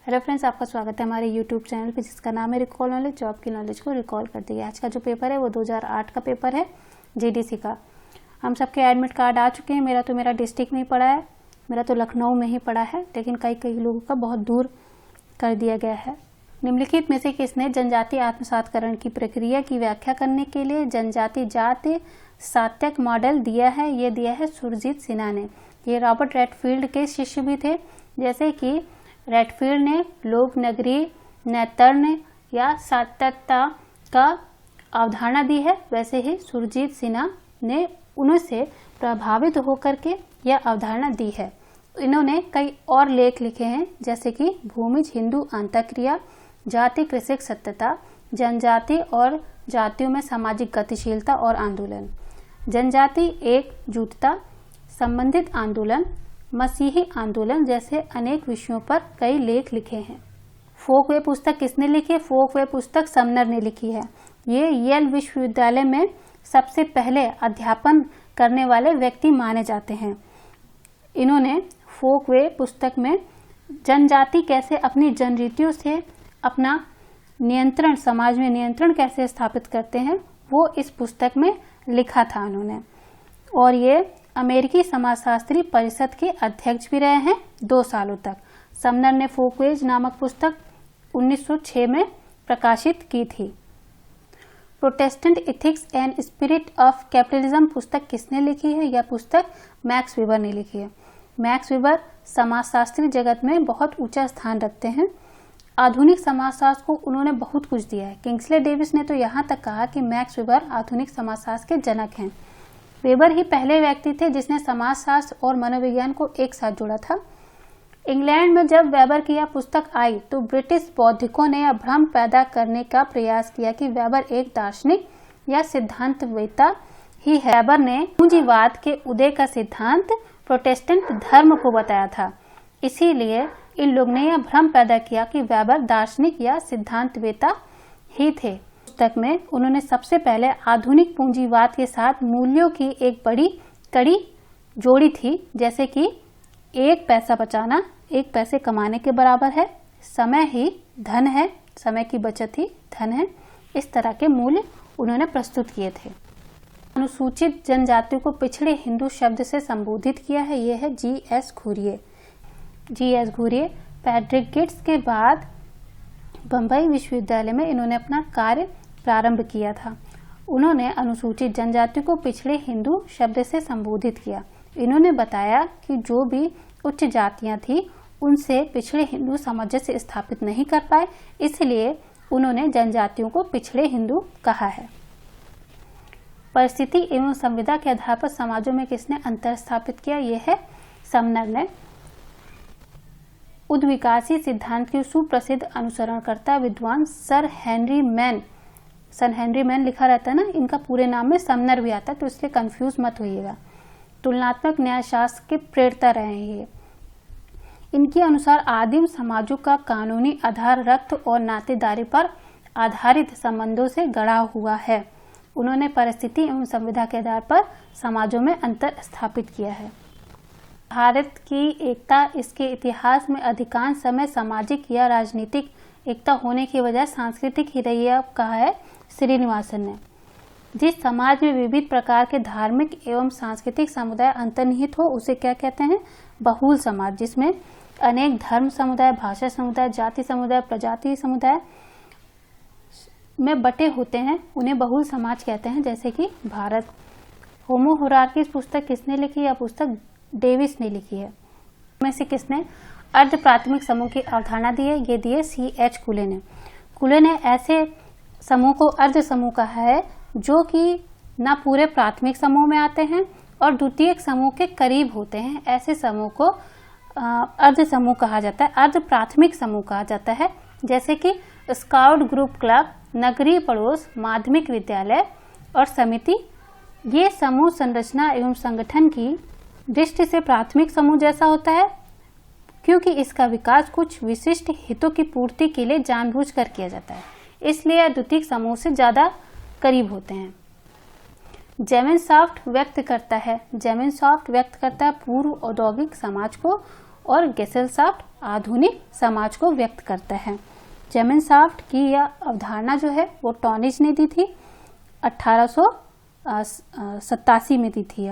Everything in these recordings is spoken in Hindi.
हेलो फ्रेंड्स, आपका स्वागत है हमारे यूट्यूब चैनल पे जिसका नाम है रिकॉल नॉलेज। जॉब की नॉलेज को रिकॉल करती है। आज का जो पेपर है वो 2008 का पेपर है, जीडीसी का। हम सबके एडमिट कार्ड आ चुके हैं। मेरा डिस्ट्रिक्ट नहीं पड़ा है, मेरा तो लखनऊ में ही पड़ा है, लेकिन कई लोगों का बहुत दूर कर दिया गया है। निम्नलिखित में से किसने जनजाति आत्मसातकरण की प्रक्रिया की व्याख्या करने के लिए जनजाति जाति सात्यक मॉडल दिया है? ये दिया है सुरजीत सिन्हा ने। ये रॉबर्ट रेडफील्ड के शिष्य भी थे। जैसे कि रेडफील्ड ने लोक नगरीय नैतर्ण या सात्यता का अवधारणा दी है, वैसे ही सुरजीत सिन्हा ने उनसे प्रभावित होकर के यह अवधारणा दी है। इन्होंने कई और लेख लिखे हैं, जैसे कि भूमिज हिंदू अंतःक्रिया, जाति कृषिक सत्यता, जनजाति और जातियों में सामाजिक गतिशीलता और आंदोलन, जनजाति एकजुटता, संबंधित आंदोलन, मसीही आंदोलन जैसे अनेक विषयों पर कई लेख लिखे हैं। फोकवे पुस्तक किसने लिखी है? फोकवे पुस्तक समनर ने लिखी है। ये येल विश्वविद्यालय में सबसे पहले अध्यापन करने वाले व्यक्ति माने जाते हैं। इन्होंने फोकवे पुस्तक में जनजाति कैसे अपनी जनरीतियों से अपना नियंत्रण, समाज में नियंत्रण कैसे स्थापित करते हैं, वो इस पुस्तक में लिखा था उन्होंने। और ये अमेरिकी समाजशास्त्री परिषद के अध्यक्ष भी रहे हैं 2 सालों तक। समनर ने फोकवेज नामक पुस्तक 1906 में प्रकाशित की थी। Protestant ethics and spirit of capitalism पुस्तक किसने लिखी है? यह पुस्तक मैक्स वेबर ने लिखी है। मैक्स वेबर समाजशास्त्री जगत में बहुत ऊंचा स्थान रखते हैं। आधुनिक समाजशास्त्र को उन्होंने बहुत कुछ दिया है। किंग्सले डेविस ने तो यहाँ तक कहा कि मैक्स वेबर आधुनिक समाजशास्त्र के जनक हैं। वेबर ही पहले व्यक्ति थे जिसने समाजशास्त्र और मनोविज्ञान को एक साथ जोड़ा था। इंग्लैंड में जब वेबर की यह पुस्तक आई तो ब्रिटिश बौद्धिकों ने यह भ्रम पैदा करने का प्रयास किया कि वेबर एक दार्शनिक या सिद्धांतवेत्ता ही है। वेबर ने पूंजीवाद के उदय का सिद्धांत प्रोटेस्टेंट धर्म को बताया था। इसीलिए इन लोग ने यह भ्रम पैदा किया कि वेबर दार्शनिक या सिद्धांतवेत्ता ही थे। पुस्तक में उन्होंने सबसे पहले आधुनिक पूंजीवाद के साथ मूल्यों की एक बड़ी कड़ी जोड़ी थी, जैसे कि 1 पैसा बचाना 1 पैसे कमाने के बराबर है, समय ही धन है, समय की बचत ही धन है। इस तरह के मूल्य उन्होंने प्रस्तुत किए थे। अनुसूचित जनजातियों को पिछड़े हिंदू शब्द से संबोधित किया है। यह है GS. Ghurye. GS. Ghurye Patrick Gits के बाद बम्बई विश्वविद्यालय में इन्होंने अपना कार्य प्रारंभ किया था। उन्होंने अनुसूचित जनजातियों को पिछड़े हिंदू शब्द से संबोधित किया। इन्होंने बताया कि जो भी उच्च जातियां थी उनसे पिछड़े हिंदू सामंजस्य स्थापित नहीं कर पाए, इसलिए उन्होंने जनजातियों को पिछड़े हिंदू कहा है। परिस्थिति एवं संविदा के आधार पर समाजों में किसने अंतर स्थापित किया? यह है समनर ने। उद्विकासी सिद्धांत के सुप्रसिद्ध अनुसरणकर्ता विद्वान सर हेनरी मैन लिखा रहता है ना, इनका पूरे नाम में समनर भी आता है, तो इसलिए कंफ्यूज मत होइएगा। तुलनात्मक न्यायशास्त्र के प्रेरता रहे हैं। इनके अनुसार आदिम समाजों का कानूनी आधार रक्त और नातेदारी पर आधारित संबंधों से गढ़ा हुआ है। उन्होंने परिस्थिति एवं संविधा के आधार पर समाजों में अंतर स्थापित किया है। भारत की एकता इसके इतिहास में अधिकांश समय सामाजिक या राजनीतिक एकता होने की बजाय सांस्कृतिक ही रही है, कहा है श्रीनिवासन ने। जिस समाज में विविध प्रकार के धार्मिक एवं सांस्कृतिक समुदाय अंतर्निहित हो उसे क्या कहते हैं? बहुल समाज। जिसमें अनेक धर्म समुदाय, भाषा समुदाय, जाति समुदाय, प्रजाति समुदाय में बटे होते हैं, उन्हें बहुल समाज कहते हैं। जैसे कि भारत। होमो होरार्की पुस्तक किसने लिखी? यह पुस्तक डेविस ने लिखी है। में से किसने अर्ध प्राथमिक समूह की अवधारणा दी है? ये दी है C.H. कुले ने। कुले ने ऐसे समूह को अर्ध समूह कहा है जो कि न पूरे प्राथमिक समूह में आते हैं और द्वितीयक समूह के करीब होते हैं। ऐसे समूह को अर्ध समूह कहा जाता है, अर्ध प्राथमिक समूह कहा जाता है। जैसे कि स्काउट ग्रुप क्लब, नगरीय पड़ोस, माध्यमिक विद्यालय और समिति। ये समूह संरचना एवं संगठन की दृष्टि से प्राथमिक समूह जैसा होता है, क्योंकि इसका विकास कुछ विशिष्ट हितों की पूर्ति के लिए जानबूझकर किया जाता है, इसलिए द्वितीयक समूह से ज्यादा करीब होते हैं। जेमिनसॉफ्ट व्यक्त करता है पूर्व औद्योगिक समाज को और गेसेलसाफ्ट आधुनिक समाज को व्यक्त करता है। जेमिनसाफ्ट की यह अवधारणा जो है वो टॉनिज ने दी थी, 1887 में दी थी।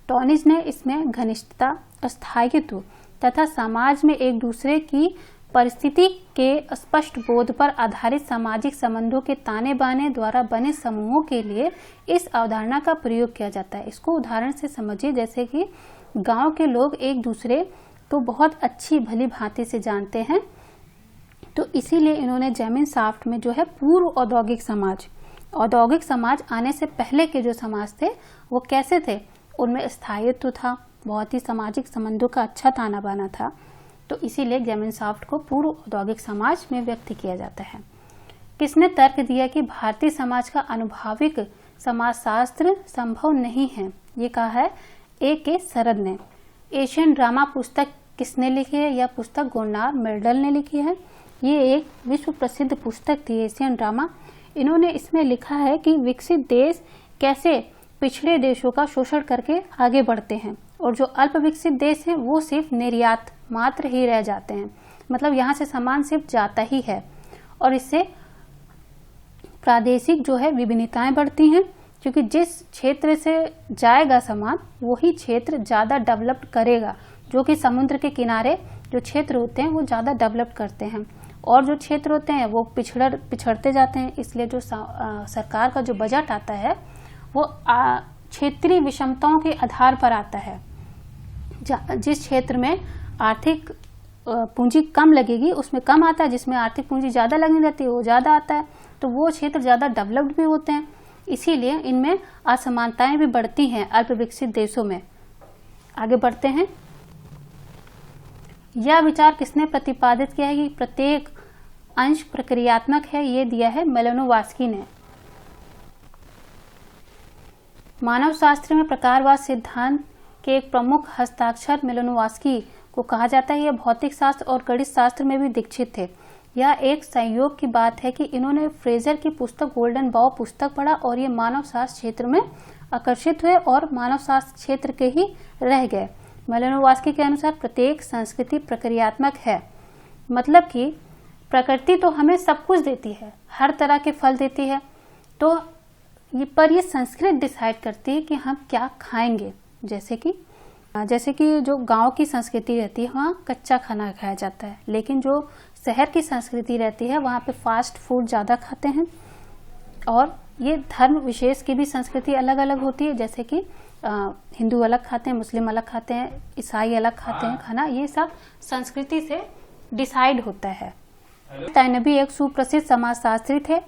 टॉनिज ने इसमें घनिष्ठता, स्थायित्व तथा समाज में एक दूसरे की परिस्थिति के स्पष्ट बोध पर आधारित सामाजिक संबंधों के ताने बाने द्वारा बने समूहों के लिए इस अवधारणा का प्रयोग किया जाता है। इसको उदाहरण से समझिए, जैसे कि गांव के लोग एक दूसरे को बहुत अच्छी भली भांति से जानते हैं, तो इसीलिए इन्होंने जेमिनसाफ्ट में जो है पूर्व औद्योगिक समाज आने से पहले के जो समाज थे वो कैसे थे, उनमें स्थायित्व था, बहुत ही सामाजिक संबंधों का अच्छा ताना बाना था, तो इसीलिए जेमिनसाफ्ट को पूर्व औद्योगिक समाज में व्यक्त किया जाता है। किसने तर्क दिया कि भारतीय समाज का अनुभाविक समाजशास्त्र संभव नहीं है? ये कहा है A.K. शरद ने। एशियन ड्रामा पुस्तक किसने लिखी है? यह पुस्तक गुरनार मेल्डल ने लिखी है। ये एक विश्व प्रसिद्ध पुस्तक थी, एशियन ड्रामा। इन्होंने इसमें लिखा है कि विकसित देश कैसे पिछड़े देशों का शोषण करके आगे बढ़ते हैं और जो अल्प विकसित देश हैं वो सिर्फ निर्यात मात्र ही रह जाते हैं, मतलब यहाँ से सामान सिर्फ जाता ही है और इससे प्रादेशिक जो है विभिन्नताएं बढ़ती हैं, क्योंकि जिस क्षेत्र से जाएगा सामान वही क्षेत्र ज़्यादा डेवलप करेगा। जो कि समुद्र के किनारे जो क्षेत्र होते हैं वो ज़्यादा डेवलप करते हैं और जो क्षेत्र होते हैं वो पिछड़ते जाते हैं। इसलिए जो सरकार का जो बजट आता है वो क्षेत्रीय विषमताओं के आधार पर आता है। जिस क्षेत्र में आर्थिक पूंजी कम लगेगी उसमें कम आता है, जिसमें आर्थिक पूंजी ज़्यादा लगने रहती है वो ज़्यादा आता है, तो वो क्षेत्र ज़्यादा डेवलप्ड भी होते हैं। इसीलिए इनमें असमानताएं भी बढ़ती हैं अल्प विकसित देशों में। आगे बढ़ते हैं। यह विचार किसने प्रतिपादित किया है कि प्रत्येक अंश प्रक्रियात्मक है? ये दिया है मेलिनोवस्की ने। मानव शास्त्र में प्रकारवाद सिद्धांत के एक प्रमुख हस्ताक्षर मेलिनोवस्की को कहा जाता है। यह भौतिक शास्त्र और गणित शास्त्र में भी दीक्षित थे। यह एक संयोग की बात है कि इन्होंने फ्रेजर की पुस्तक गोल्डन बॉ पुस्तक पढ़ा और ये मानव शास्त्र क्षेत्र में आकर्षित हुए और मानव शास्त्र क्षेत्र के ही रह गए। मेलिनोवस्की के अनुसार प्रत्येक संस्कृति प्रक्रियात्मक है, मतलब कि प्रकृति तो हमें सब कुछ देती है, हर तरह के फल देती है, तो ये संस्कृति डिसाइड करती है कि हम क्या खाएंगे। जैसे कि जो गांव की संस्कृति रहती है वहाँ कच्चा खाना खाया जाता है, लेकिन जो शहर की संस्कृति रहती है वहाँ पे फास्ट फूड ज़्यादा खाते हैं। और ये धर्म विशेष की भी संस्कृति अलग अलग होती है, जैसे कि हिंदू अलग खाते हैं, मुस्लिम अलग खाते हैं, ईसाई अलग खाते हैं खाना। ये सब संस्कृति से डिसाइड होता है। टाइनबी एक सुप्रसिद्ध समाजशास्त्री थे।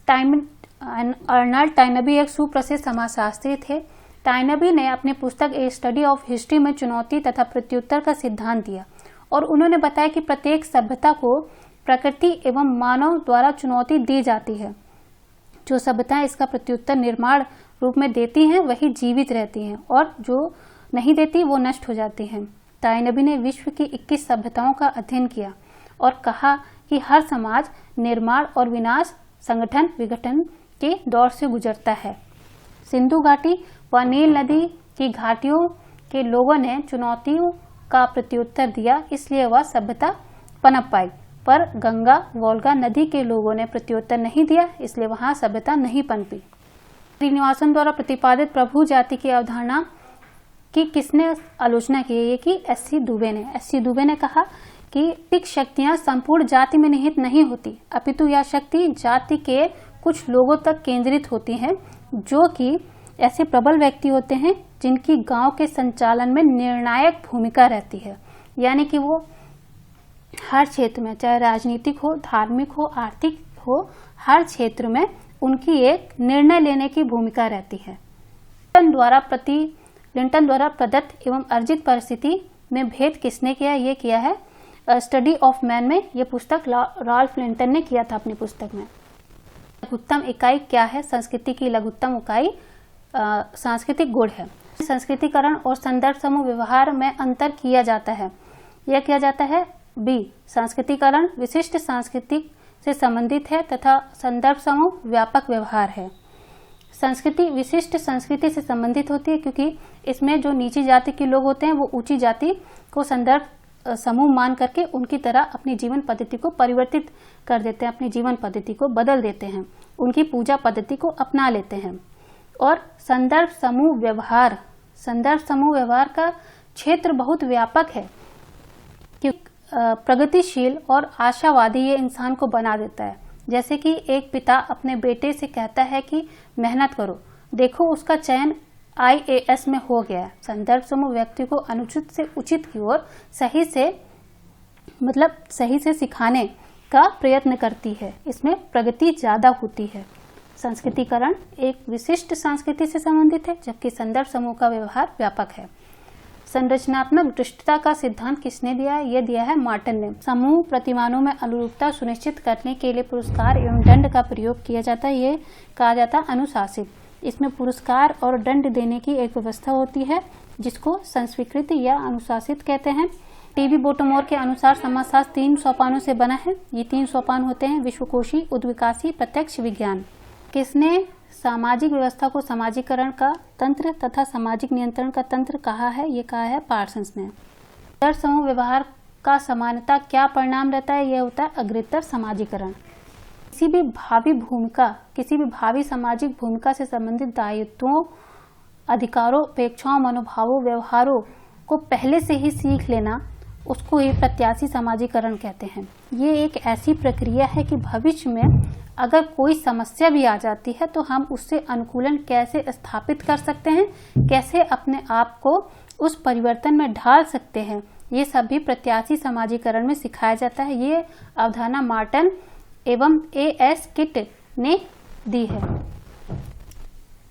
अर्नल्ड टाइनबी एक सुप्रसिद्ध समाजशास्त्री थे। टाइनबी ने अपनी पुस्तक ए स्टडी ऑफ हिस्ट्री में चुनौती तथा प्रत्युत्तर का सिद्धांत दिया और उन्होंने बताया कि प्रत्येक सभ्यता को प्रकृति एवं मानव द्वारा चुनौती दी जाती है। जो सभ्यताएं इसका प्रत्युत्तर निर्माण रूप में देती हैं वही जीवित रहती हैं और जो नहीं देती वो नष्ट हो जाती हैं। टाइनबी ने विश्व की 21 सभ्यताओं का अध्ययन किया और कहा कि हर समाज निर्माण और विनाश, संगठन विघटन के दौर से गुजरता है। सिंधु घाटी व नील नदी की घाटियों के लोगों ने चुनौतियों का प्रत्युत्तर दिया, इसलिए वह सभ्यता पनप पाई। पर गंगा वोल्गा नदी के लोगों ने प्रत्युत्तर नहीं दिया, इसलिए वहां सभ्यता नहीं पनपी। श्रीनिवासन द्वारा प्रतिपादित प्रभु जाति की अवधारणा की किसने आलोचना की है? ये कि एस.सी. दुबे ने कहा कि टिक शक्तियां संपूर्ण जाति में निहित नहीं होती, अपितु यह शक्ति जाति के कुछ लोगों तक केंद्रित होती है, जो कि ऐसे प्रबल व्यक्ति होते हैं जिनकी गांव के संचालन में निर्णायक भूमिका रहती है। यानी कि वो हर क्षेत्र में, चाहे राजनीतिक हो, धार्मिक हो, आर्थिक हो, हर क्षेत्र में उनकी एक निर्णय लेने की भूमिका रहती है। लिंटन द्वारा प्रदत्त एवं अर्जित परिस्थिति में भेद किसने किया? ये किया है स्टडी ऑफ मैन में। ये पुस्तक राल्फ लिंटन ने किया था अपनी पुस्तक में। लघुत्तम इकाई क्या है? संस्कृति की लघुत्तम इकाई सांस्कृतिक गुण है। संस्कृतिकरण और संदर्भ समूह व्यवहार में अंतर किया जाता है। यह किया जाता है बी, सांस्कृतिकरण विशिष्ट सांस्कृतिक से संबंधित है तथा संदर्भ समूह व्यापक व्यवहार है। संस्कृति विशिष्ट संस्कृति से संबंधित होती है, क्योंकि इसमें जो नीची जाति के लोग होते हैं वो ऊंची जाति को संदर्भ समूह मान करके उनकी तरह अपनी जीवन पद्धति को परिवर्तित कर देते हैं, अपनी जीवन पद्धति को बदल देते हैं, उनकी पूजा पद्धति को अपना लेते हैं। और संदर्भ समूह व्यवहार का क्षेत्र बहुत व्यापक है, क्योंकि प्रगतिशील और आशावादी ये इंसान को बना देता है। जैसे कि एक पिता अपने बेटे से कहता है कि मेहनत करो, देखो उसका चयन IAS में हो गया है। संदर्भ समूह व्यक्ति को अनुचित से उचित की ओर सही से सिखाने का प्रयत्न करती है। इसमें प्रगति ज्यादा होती है। संस्कृतिकरण एक विशिष्ट संस्कृति से संबंधित है, जबकि संदर्भ समूह का व्यवहार व्यापक है। संरचनात्मक दृष्टता का सिद्धांत किसने दिया है? यह दिया है मार्टन ने। समूह प्रतिमानों में अनुरूपता सुनिश्चित करने के लिए पुरस्कार एवं दंड का प्रयोग किया जाता है। ये कहा जाता है अनुशासित। इसमें पुरस्कार और दंड देने की एक व्यवस्था होती है, जिसको संस्वीकृत या अनुशासित कहते हैं। टीवी बोटोमोर के अनुसार समाजशास्त्र 3 सोपानों से बना है। ये 3 सोपान होते हैं: विश्वकोशी, उद्विकासी, प्रत्यक्ष विज्ञान। किसने सामाजिक व्यवस्था को समाजीकरण का तंत्र तथा सामाजिक नियंत्रण का तंत्र कहा है? ये कहा है पार्सन्स ने। संदर्भ समूह व्यवहार का समानता क्या परिणाम रहता है? यह होता है अग्रेतर समाजीकरण। किसी भी भावी सामाजिक भूमिका से संबंधित दायित्वों, अधिकारों, अपेक्षाओं, मनोभावों, व्यवहारों को पहले से ही सीख लेना, उसको ही प्रत्याशी समाजीकरण कहते हैं। ये एक ऐसी प्रक्रिया है कि भविष्य में अगर कोई समस्या भी आ जाती है तो हम उससे अनुकूलन कैसे स्थापित कर सकते हैं, कैसे अपने आप को उस परिवर्तन में ढाल सकते हैं, ये सभी प्रत्याशी समाजीकरण में सिखाया जाता है। ये अवधारणा मार्टन एवं A.S. किट ने दी है।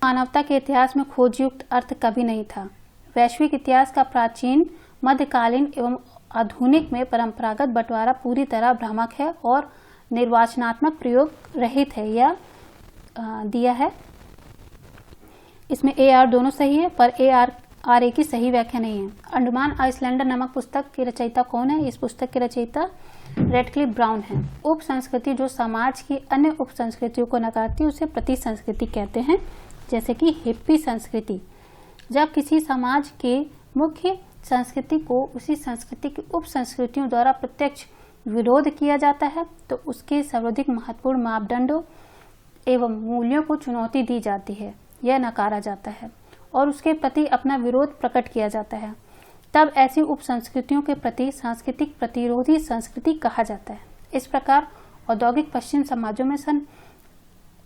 मानवता के इतिहास में खोजयुक्त अर्थ कभी नहीं था। वैश्विक इतिहास का प्राचीन, मध्यकालीन एवं आधुनिक में परंपरागत बंटवारा पूरी तरह भ्रामक है और निर्वाचनात्मक प्रयोग रहित है। यह दिया है। इसमें AR दोनों सही है, पर RA की सही व्याख्या नहीं है। अंडमान आइसलैंडर नामक पुस्तक की रचयिता कौन है? इस पुस्तक की रचयिता रेडक्लिफ ब्राउन है। उप संस्कृति जो समाज की अन्य उप संस्कृतियों को नकारती है उसे प्रति संस्कृति कहते हैं, जैसे कि हिप्पी संस्कृति। जब किसी समाज के मुख्य संस्कृति को उसी संस्कृति की उप संस्कृतियों द्वारा प्रत्यक्ष विरोध किया जाता है तो उसके सर्वाधिक महत्वपूर्ण मापदंडों एवं मूल्यों को चुनौती दी जाती है, यह नकारा जाता है और उसके प्रति अपना विरोध प्रकट किया जाता है। तब ऐसी उप संस्कृतियों के प्रति सांस्कृतिक प्रतिरोधी संस्कृति कहा जाता है। इस प्रकार औद्योगिक पश्चिम समाजों में सन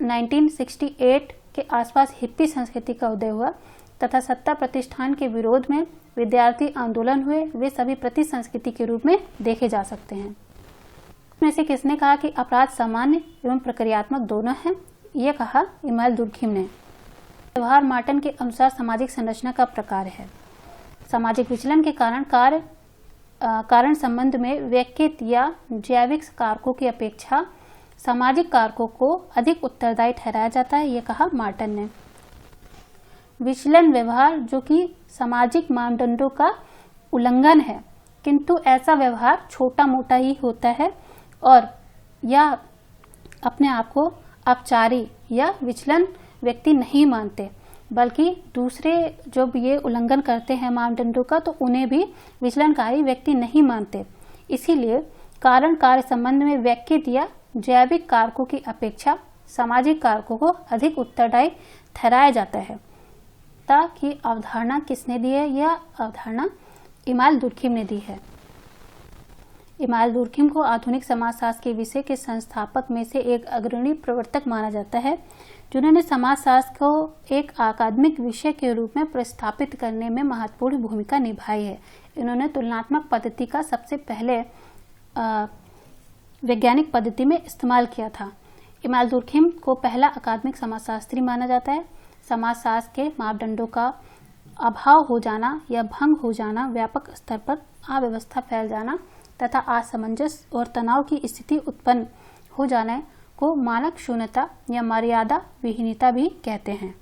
1968 के आसपास हिप्पी संस्कृति का उदय हुआ तथा सत्ता प्रतिष्ठान के विरोध में विद्यार्थी आंदोलन हुए। वे सभी प्रति संस्कृति के रूप में देखे जा सकते हैं। इसमें से किसने कहा कि अपराध सामान्य एवं प्रक्रियात्मक दोनों हैं? यह कहा इमानुएल दुर्खिम ने। व्यवहार मार्टन के अनुसार सामाजिक संरचना का प्रकार है। सामाजिक विचलन के कारण संबंध में व्यक्तिगत या जैविक कारकों की अपेक्षा सामाजिक कारकों को अधिक उत्तरदायी ठहराया जाता है, यह कहा मार्टन ने। विचलन व्यवहार जो कि सामाजिक मानदंडों का उल्लंघन है, किंतु ऐसा व्यवहार छोटा मोटा ही होता है और या अपने आप को अपचारी या विचलन व्यक्ति नहीं मानते, बल्कि दूसरे जब ये उल्लंघन करते हैं मानदंडों का तो उन्हें भी विचलनकारी व्यक्ति नहीं मानते। इसीलिए कारण कार्य संबंध में व्यक्तिगत या जैविक कारकों की अपेक्षा सामाजिक कारकों को अधिक उत्तरदायी ठहराया जाता है। ताकि अवधारणा किसने दी है? यह अवधारणा इमानुएल दुर्खिम ने दी है। इमानुएल दुर्खिम को आधुनिक समाजशास्त्र के विषय के संस्थापक में से एक अग्रणी प्रवर्तक माना जाता है, जिन्होंने समाजशास्त्र को एक अकादमिक विषय के रूप में प्रस्थापित करने में महत्वपूर्ण भूमिका निभाई है। इन्होंने तुलनात्मक पद्धति का सबसे पहले वैज्ञानिक पद्धति में इस्तेमाल किया था। इमानुएल दुर्खिम को पहला अकादमिक समाजशास्त्री माना जाता है। समाजशास्त्र के मापदंडों का अभाव हो जाना या भंग हो जाना, व्यापक स्तर पर अव्यवस्था फैल जाना तथा असमंजस और तनाव की स्थिति उत्पन्न हो जाने को मानक शून्यता या मर्यादा विहीनता भी कहते हैं।